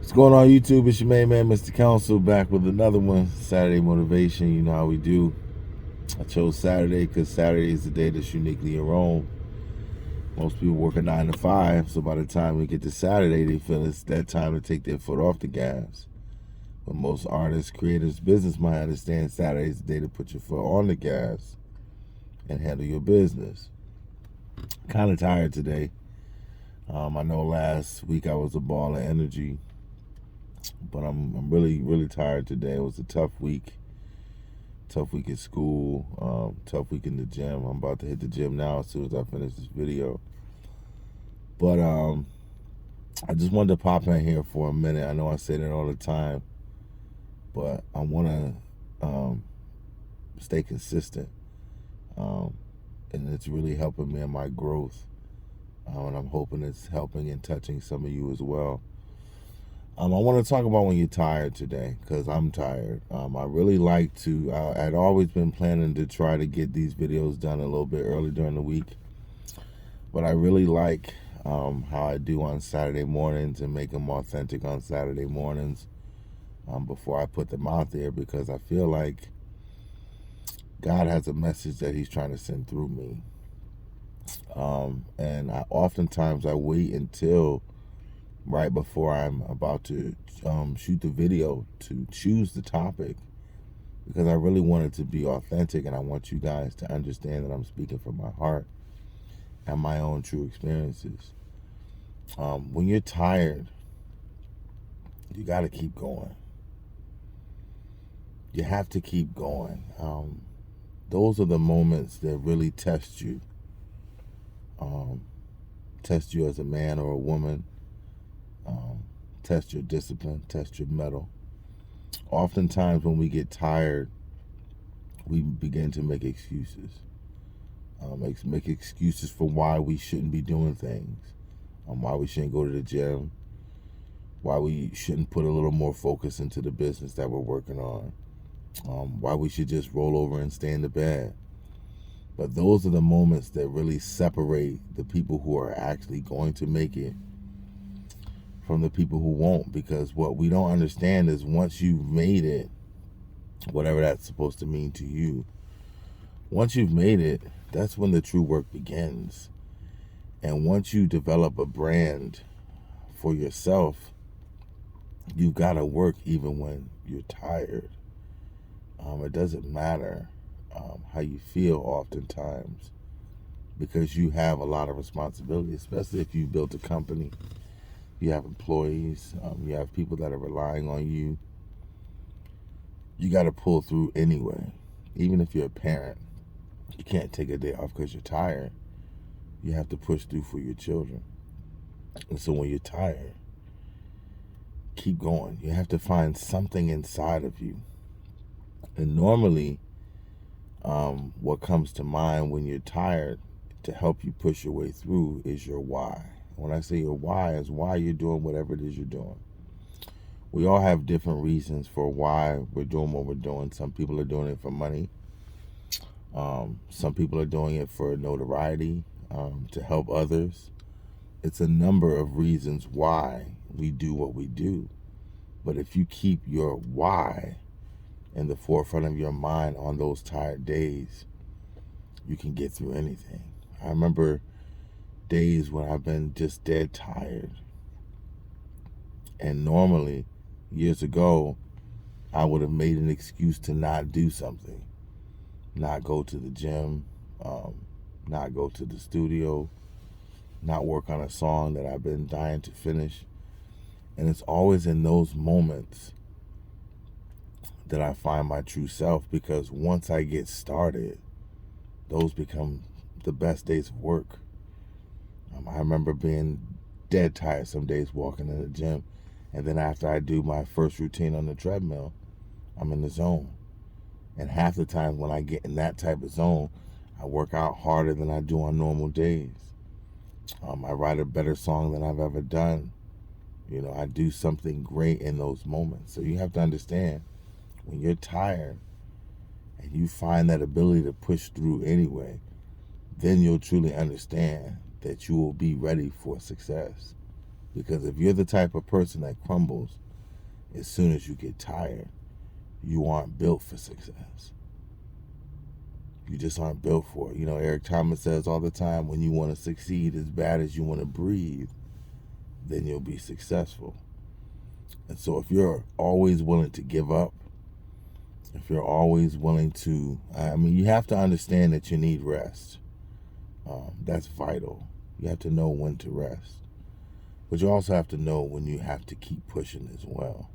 What's going on, YouTube? It's your main man, Mr. Council, back with another one. Saturday motivation. You know how we do. I chose Saturday because Saturday is the day that's uniquely your own. Most people work a 9 to 5, so by the time we get to Saturday, they feel it's that time to take their foot off the gas. But most artists, creators, businessmen understand Saturday is the day to put your foot on the gas and handle your business. Kind of tired today. I know last week I was a ball of energy, but I'm really tired today. It was a tough week. Tough week at school. Tough week in the gym. I'm about to hit the gym now as soon as I finish this video. But I just wanted to pop in here for a minute. I know I say that all the time, but I want to stay consistent, and it's really helping me in my growth. And I'm hoping it's helping and touching some of you as well. I want to talk about when you're tired today, because I'm tired. I really like to, I'd always been planning to try to get these videos done a little bit early during the week, but I really like how I do on Saturday mornings and make them authentic on Saturday mornings before I put them out there, because I feel like God has a message that he's trying to send through me. And oftentimes I wait until right before I'm about to shoot the video to choose the topic, because I really want it to be authentic, and I want you guys to understand that I'm speaking from my heart and my own true experiences. When you're tired, you got to keep going. You have to keep going. Those are the moments that really test you. Test you as a man or a woman. Test your discipline, test your mettle. Oftentimes when we get tired, we begin to make excuses. Make excuses for why we shouldn't be doing things, why we shouldn't go to the gym, why we shouldn't put a little more focus into the business that we're working on, why we should just roll over and stay in the bed. But those are the moments that really separate the people who are actually going to make it from the people who won't, because what we don't understand is once you've made it, whatever that's supposed to mean to you, once you've made it, that's when the true work begins. And once you develop a brand for yourself, you've got to work even when you're tired. It doesn't matter how you feel oftentimes, because you have a lot of responsibility, especially if you built a company. You have employees, you have people that are relying on you. You got to pull through anyway. Even if you're a parent, you can't take a day off because you're tired. You have to push through for your children. And so when you're tired, keep going. You have to find something inside of you. And normally, what comes to mind when you're tired to help you push your way through is your why. When I say your why, is why you're doing whatever it is you're doing. We all have different reasons for why we're doing what we're doing. Some people are doing it for money. Some people are doing it for notoriety, to help others. It's a number of reasons why we do what we do. But if you keep your why in the forefront of your mind on those tired days, you can get through anything. I remember days when I've been just dead tired. And normally, years ago, I would have made an excuse to not do something. Not go to the gym, not go to the studio, not work on a song that I've been dying to finish. And it's always in those moments that I find my true self, because once I get started, those become the best days of work. I remember being dead tired some days walking in the gym, and then after I do my first routine on the treadmill, I'm in the zone. And half the time when I get in that type of zone, I work out harder than I do on normal days. I write a better song than I've ever done. I do something great in those moments. So you have to understand, when you're tired and you find that ability to push through anyway, then you'll truly understand that you will be ready for success. Because if you're the type of person that crumbles as soon as you get tired, you aren't built for success. You just aren't built for it. You know, Eric Thomas says all the time, when you want to succeed as bad as you want to breathe, then you'll be successful. And so if you're always willing to give up, if you're always willing to, you have to understand that you need rest. That's vital. You have to know when to rest. But you also have to know when you have to keep pushing as well.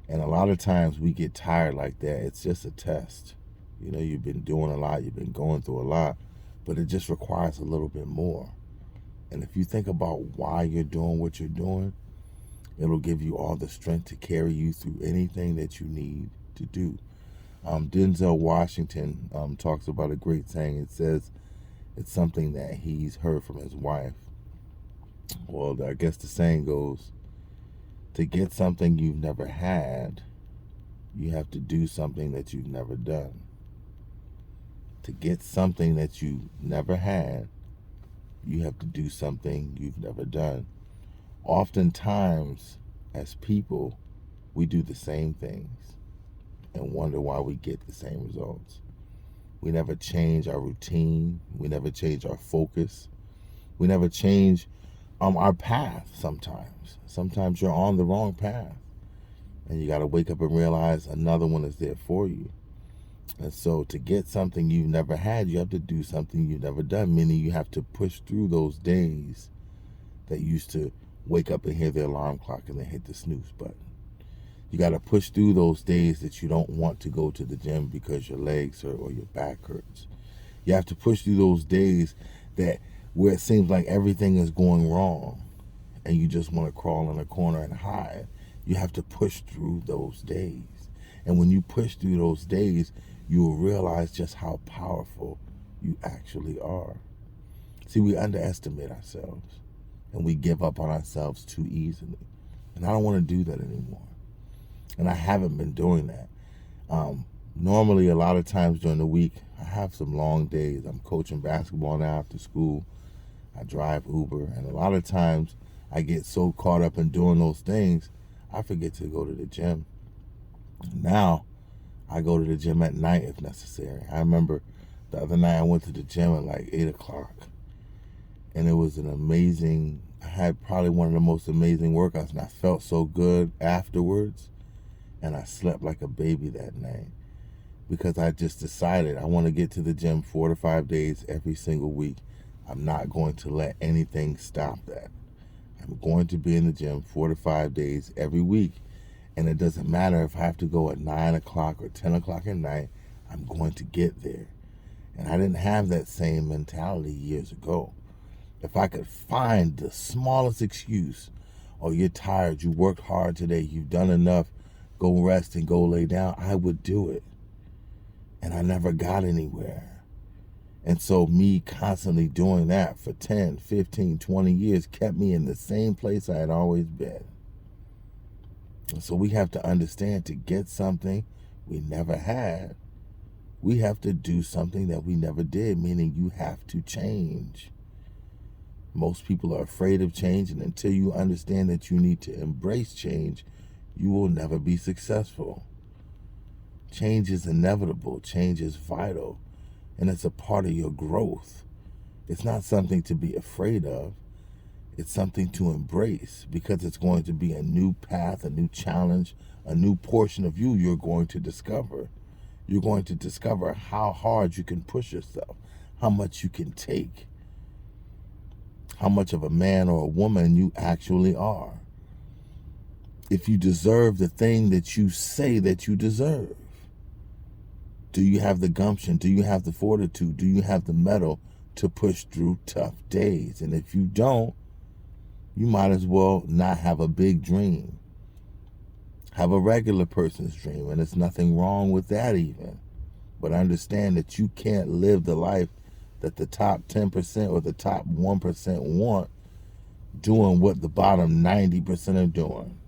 And a lot of times we get tired like that. It's just a test. You know, you've been doing a lot, you've been going through a lot, but it just requires a little bit more. And if you think about why you're doing what you're doing, it'll give you all the strength to carry you through anything that you need to do. Denzel Washington talks about a great saying. It says it's something that he's heard from his wife. Well, I guess the saying goes, to get something you've never had, you have to do something that you've never done. To get something that you never had, you have to do something you've never done. Oftentimes, as people, we do the same things and wonder why we get the same results. We never change our routine. We never change our focus. We never change our path sometimes. Sometimes you're on the wrong path, and you got to wake up and realize another one is there for you. And so to get something you've never had, you have to do something you've never done, meaning you have to push through those days that you used to wake up and hear the alarm clock and then hit the snooze button. You got to push through those days that you don't want to go to the gym because your legs hurt or your back hurts. You have to push through those days where it seems like everything is going wrong and you just want to crawl in a corner and hide. You have to push through those days. And when you push through those days, you will realize just how powerful you actually are. See, we underestimate ourselves and we give up on ourselves too easily. And I don't want to do that anymore. And I haven't been doing that. Normally, a lot of times during the week, I have some long days. I'm coaching basketball now after school. I drive Uber. And a lot of times I get so caught up in doing those things, I forget to go to the gym. Now, I go to the gym at night if necessary. I remember the other night I went to the gym at like 8 o'clock. And it was I had probably one of the most amazing workouts. And I felt so good afterwards. And I slept like a baby that night. Because I just decided I want to get to the gym 4 to 5 days every single week. I'm not going to let anything stop that. I'm going to be in the gym 4 to 5 days every week. And it doesn't matter if I have to go at 9 o'clock or 10 o'clock at night, I'm going to get there. And I didn't have that same mentality years ago. If I could find the smallest excuse, oh, you're tired, you worked hard today, you've done enough, go rest and go lay down, I would do it. And I never got anywhere. And so me constantly doing that for 10, 15, 20 years kept me in the same place I had always been. And so we have to understand, to get something we never had, we have to do something that we never did, meaning you have to change. Most people are afraid of change, and until you understand that you need to embrace change, you will never be successful. Change is inevitable. Change is vital, and it's a part of your growth. It's not something to be afraid of. It's something to embrace, because it's going to be a new path, a new challenge, a new portion of you you're going to discover. You're going to discover how hard you can push yourself, how much you can take, how much of a man or a woman you actually are. If you deserve the thing that you say that you deserve, do you have the gumption? Do you have the fortitude? Do you have the mettle to push through tough days? And if you don't, you might as well not have a big dream. Have a regular person's dream, and there's nothing wrong with that even. But understand that you can't live the life that the top 10% or the top 1% want, doing what the bottom 90% are doing.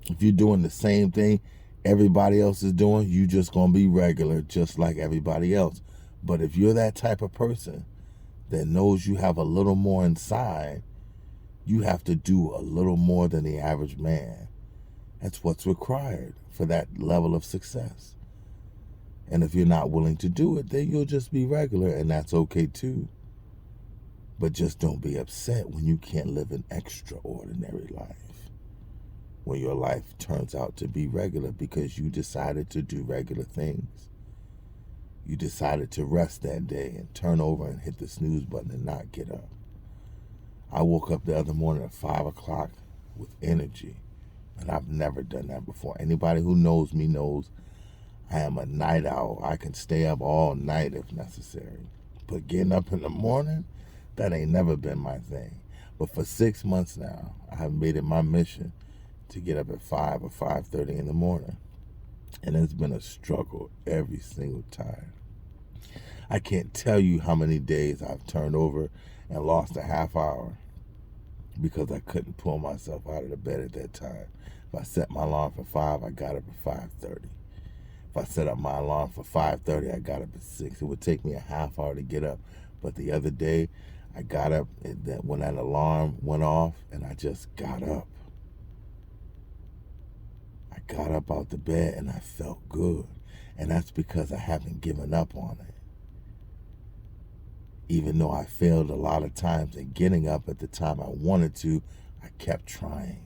If you're doing the same thing everybody else is doing, you just going to be regular just like everybody else. But if you're that type of person that knows you have a little more inside, You have to do a little more than the average man. That's what's required for that level of success. And if you're not willing to do it, then you'll just be regular, and that's okay too. But just don't be upset when you can't live an extraordinary life, when your life turns out to be regular because you decided to do regular things. You decided to rest that day and turn over and hit the snooze button and not get up. I woke up the other morning at 5 o'clock with energy, and I've never done that before. Anybody who knows me knows I am a night owl. I can stay up all night if necessary. But getting up in the morning, that ain't never been my thing. But for 6 months now, I have made it my mission to get up at 5 or 5:30 in the morning. And it's been a struggle every single time. I can't tell you how many days I've turned over and lost a half hour because I couldn't pull myself out of the bed at that time. If I set my alarm for 5, I got up at 5:30. If I set up my alarm for 5:30, I got up at 6. It would take me a half hour to get up. But the other day, I got up when that alarm went off, and I just got up. I got up out the bed, and I felt good. And that's because I haven't given up on it. Even though I failed a lot of times in getting up at the time I wanted to, I kept trying.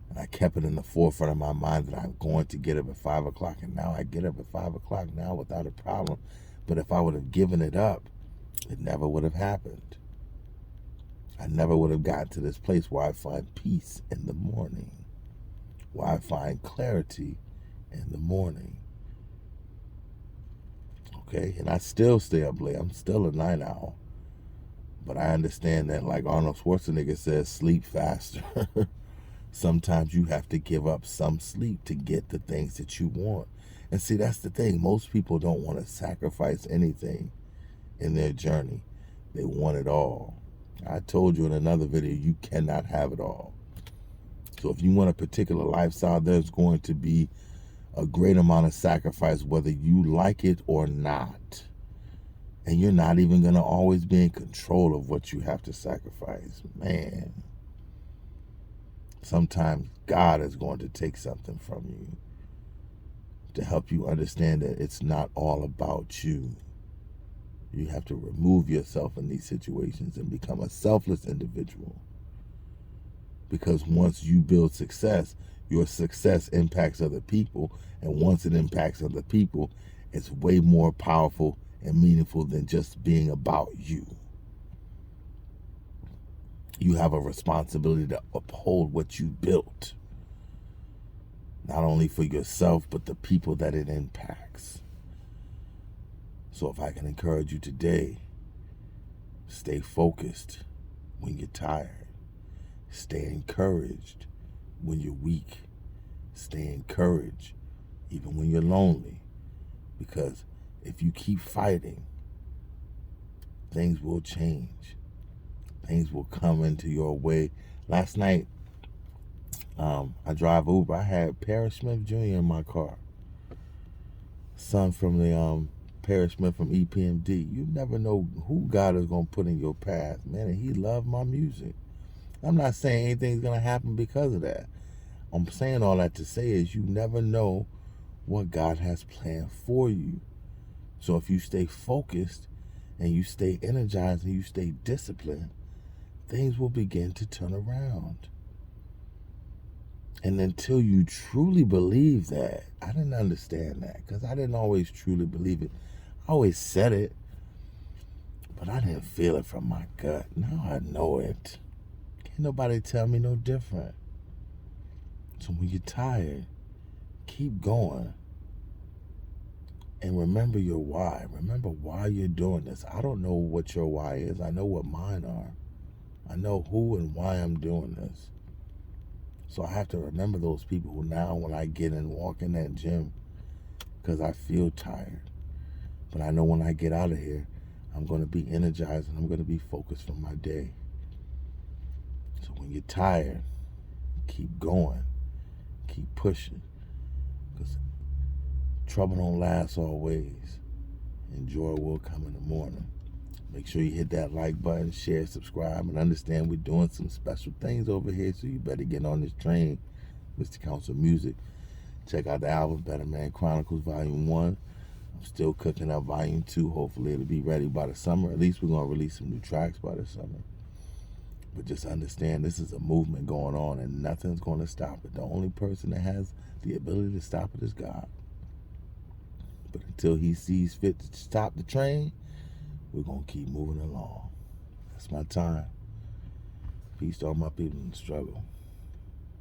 And I kept it in the forefront of my mind that I'm going to get up at 5 o'clock. And now I get up at 5 o'clock now without a problem. But if I would have given it up, it never would have happened. I never would have gotten to this place where I find peace in the morning, where I find clarity in the morning. Okay? And I still stay up late. I'm still a night owl. But I understand that, like Arnold Schwarzenegger says, sleep faster. Sometimes you have to give up some sleep to get the things that you want. And see, that's the thing. Most people don't want to sacrifice anything in their journey. They want it all. I told you in another video, you cannot have it all. So if you want a particular lifestyle, there's going to be a great amount of sacrifice, whether you like it or not. And you're not even going to always be in control of what you have to sacrifice. Man. Sometimes God is going to take something from you to help you understand that it's not all about you. You have to remove yourself in these situations and become a selfless individual. Because once you build success, your success impacts other people. And once it impacts other people, it's way more powerful and meaningful than just being about you. You have a responsibility to uphold what you built. Not only for yourself, but the people that it impacts. So if I can encourage you today, stay focused when you're tired. Stay encouraged when you're weak. Stay encouraged even when you're lonely. Because if you keep fighting, things will change. Things will come into your way. Last night, I drive Uber. I had Parrish Smith Jr. in my car. Son from the Parrish Smith from EPMD. You never know who God is going to put in your path, man. And he loved my music. I'm not saying anything's going to happen because of that. I'm saying all that to say is you never know what God has planned for you. So if you stay focused and you stay energized and you stay disciplined, things will begin to turn around. And until you truly believe that, I didn't understand that because I didn't always truly believe it. I always said it, but I didn't feel it from my gut. Now I know it. Can't nobody tell me no different. So when you're tired, keep going. And remember your why. Remember why you're doing this. I don't know what your why is. I know what mine are. I know who and why I'm doing this. So I have to remember those people who now when I get and walk in that gym, because I feel tired. But I know when I get out of here, I'm going to be energized and I'm going to be focused for my day. So when you're tired, keep going. Keep pushing. Because trouble don't last always. And joy will come in the morning. Make sure you hit that like button, share, subscribe, and understand we're doing some special things over here, so you better get on this train, Mr. Council Music. Check out the album, Better Man Chronicles Volume 1. I'm still cooking up Volume 2. Hopefully it'll be ready by the summer. At least we're going to release some new tracks by the summer. But just understand this is a movement going on and nothing's going to stop it. The only person that has the ability to stop it is God. But until he sees fit to stop the train, we're going to keep moving along. That's my time. Peace to all my people in the struggle.